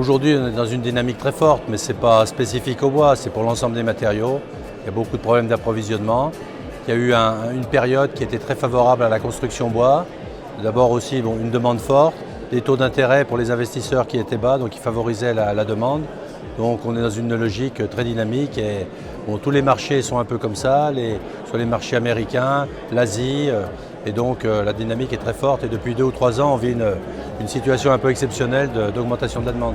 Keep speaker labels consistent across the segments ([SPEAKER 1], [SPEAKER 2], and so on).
[SPEAKER 1] Aujourd'hui, on est dans une dynamique très forte, mais ce n'est pas spécifique au bois, c'est pour l'ensemble des matériaux. Il y a beaucoup de problèmes d'approvisionnement. Il y a eu une période qui était très favorable à la construction bois. D'abord aussi une demande forte, des taux d'intérêt pour les investisseurs qui étaient bas, donc qui favorisaient la demande. Donc on est dans une logique très dynamique et tous les marchés sont un peu comme ça, sur les marchés américains, l'Asie, et donc la dynamique est très forte et depuis 2 ou 3 ans on vit une situation un peu exceptionnelle d'augmentation de la demande.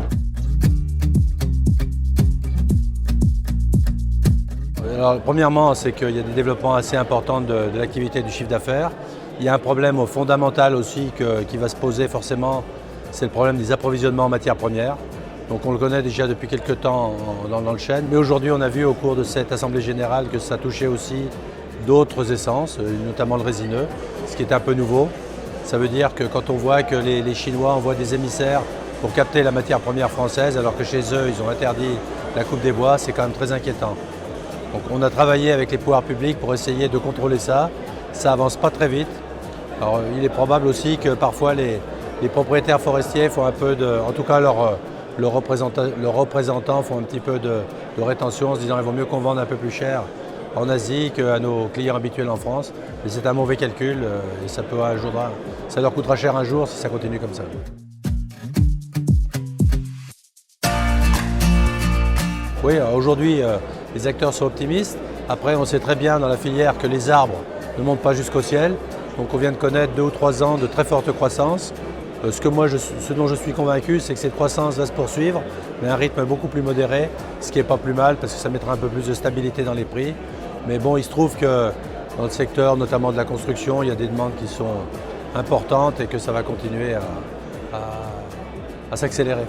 [SPEAKER 1] Alors, premièrement, c'est qu'il y a des développements assez importants de l'activité du chiffre d'affaires. Il y a un problème fondamental aussi qui va se poser forcément, c'est le problème des approvisionnements en matières premières. Donc on le connaît déjà depuis quelques temps dans le chêne, mais aujourd'hui on a vu au cours de cette Assemblée Générale que ça touchait aussi d'autres essences, notamment le résineux, ce qui est un peu nouveau. Ça veut dire que quand on voit que les Chinois envoient des émissaires pour capter la matière première française, alors que chez eux ils ont interdit la coupe des bois, c'est quand même très inquiétant. Donc on a travaillé avec les pouvoirs publics pour essayer de contrôler ça. Ça avance pas très vite. Alors il est probable aussi que parfois les propriétaires forestiers font un peu en tout cas leurs représentants font un petit peu de rétention en se disant qu'il vaut mieux qu'on vende un peu plus cher en Asie qu'à nos clients habituels en France. Mais c'est un mauvais calcul et ça leur coûtera cher un jour si ça continue comme ça. Oui, aujourd'hui, les acteurs sont optimistes. Après, on sait très bien dans la filière que les arbres ne montent pas jusqu'au ciel. Donc on vient de connaître 2 ou 3 ans de très forte croissance. Ce dont je suis convaincu, c'est que cette croissance va se poursuivre, mais à un rythme beaucoup plus modéré, ce qui n'est pas plus mal parce que ça mettra un peu plus de stabilité dans les prix. Mais bon, il se trouve que dans le secteur, notamment de la construction, il y a des demandes qui sont importantes et que ça va continuer à s'accélérer.